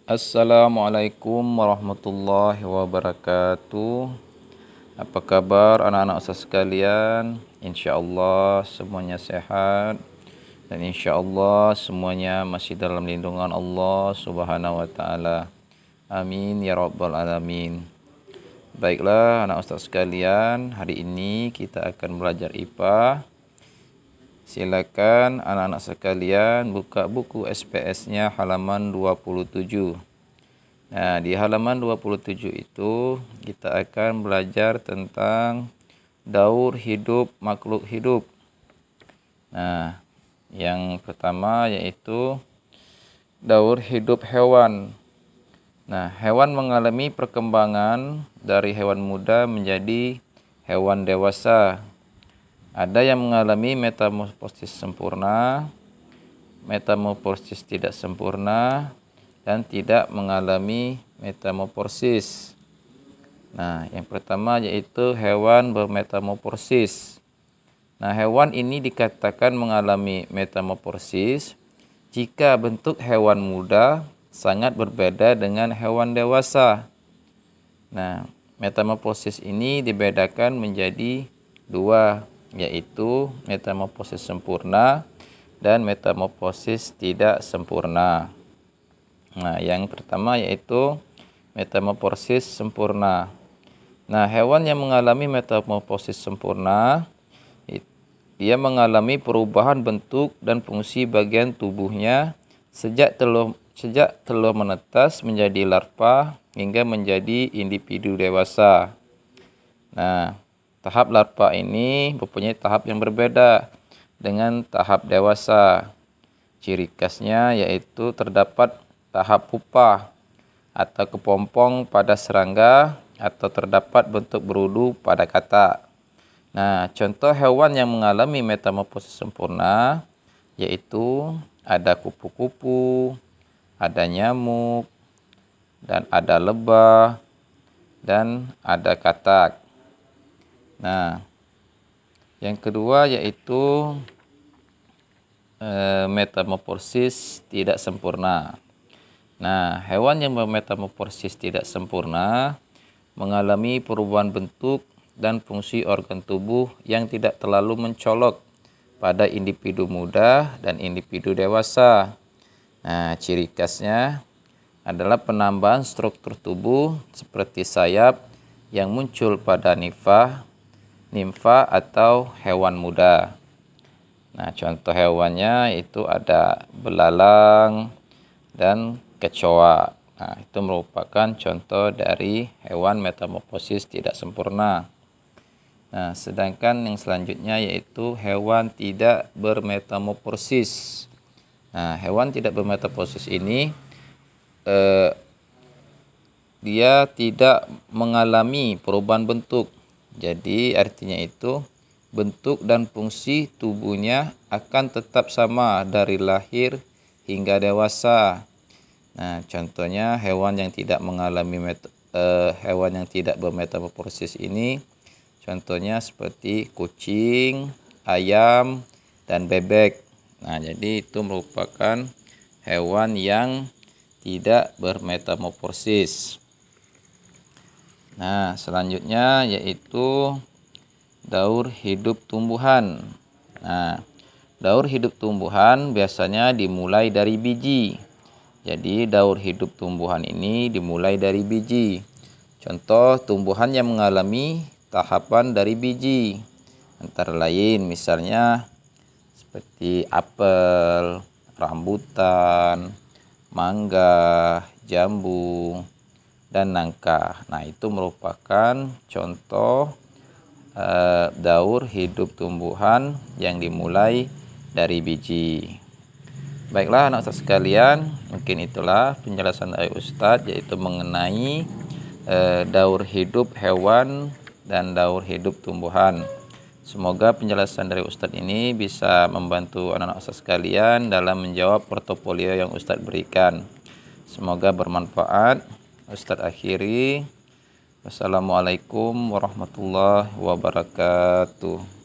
Assalamualaikum warahmatullahi wabarakatuh. Apa kabar anak-anak Ustaz sekalian? Insyaallah semuanya sehat dan insyaallah semuanya masih dalam lindungan Allah Subhanahu wa taala. Amin ya rabbal alamin. Baiklah anak Ustaz sekalian, hari ini kita akan belajar IPA. Silakan anak-anak sekalian buka buku SPS-nya halaman 27. Nah, di halaman 27 itu kita akan belajar tentang daur hidup makhluk hidup. Nah, yang pertama yaitu daur hidup hewan. Nah, hewan mengalami perkembangan dari hewan muda menjadi hewan dewasa. Ada yang mengalami metamorfosis sempurna, metamorfosis tidak sempurna, dan tidak mengalami metamorfosis. Nah, yang pertama yaitu hewan bermetamorfosis. Nah, hewan ini dikatakan mengalami metamorfosis jika bentuk hewan muda sangat berbeda dengan hewan dewasa. Nah, metamorfosis ini dibedakan menjadi dua, yaitu metamorfosis sempurna dan metamorfosis tidak sempurna. Nah, yang pertama yaitu metamorfosis sempurna. Nah, hewan yang mengalami metamorfosis sempurna, dia mengalami perubahan bentuk dan fungsi bagian tubuhnya sejak telur menetas menjadi larva hingga menjadi individu dewasa. Nah, tahap larva ini mempunyai tahap yang berbeda dengan tahap dewasa. Ciri khasnya yaitu terdapat tahap pupa atau kepompong pada serangga atau terdapat bentuk berudu pada katak. Nah, contoh hewan yang mengalami metamorfosis sempurna yaitu ada kupu-kupu, ada nyamuk, dan ada lebah, dan ada katak. Nah, yang kedua yaitu metamorfosis tidak sempurna. Nah, hewan yang bermetamorfosis tidak sempurna mengalami perubahan bentuk dan fungsi organ tubuh yang tidak terlalu mencolok pada individu muda dan individu dewasa. Nah, ciri khasnya adalah penambahan struktur tubuh seperti sayap yang muncul pada nimfa atau hewan muda. Nah, contoh hewannya itu ada belalang dan kecoa. Nah, itu merupakan contoh dari hewan metamorfosis tidak sempurna. Nah, sedangkan yang selanjutnya yaitu hewan tidak bermetamorfosis. Nah, hewan tidak bermetamorfosis ini dia tidak mengalami perubahan bentuk. Jadi artinya itu bentuk dan fungsi tubuhnya akan tetap sama dari lahir hingga dewasa. Nah, contohnya hewan yang tidak bermetamorfosis ini contohnya seperti kucing, ayam, dan bebek. Nah, jadi itu merupakan hewan yang tidak bermetamorfosis. Nah, selanjutnya yaitu daur hidup tumbuhan. Nah, daur hidup tumbuhan biasanya dimulai dari biji. Jadi, daur hidup tumbuhan ini dimulai dari biji. Contoh tumbuhan yang mengalami tahapan dari biji antara lain misalnya seperti apel, rambutan, mangga, jambu, dan nangka. Nah, itu merupakan contoh daur hidup tumbuhan yang dimulai dari biji. Baiklah anak Ustaz sekalian, mungkin itulah penjelasan dari Ustadz yaitu mengenai daur hidup hewan dan daur hidup tumbuhan. Semoga penjelasan dari Ustadz ini bisa membantu anak-anak Ustadz sekalian dalam menjawab portofolio yang Ustadz berikan. Semoga bermanfaat. Ustadz akhiri. Wassalamualaikum warahmatullahi wabarakatuh.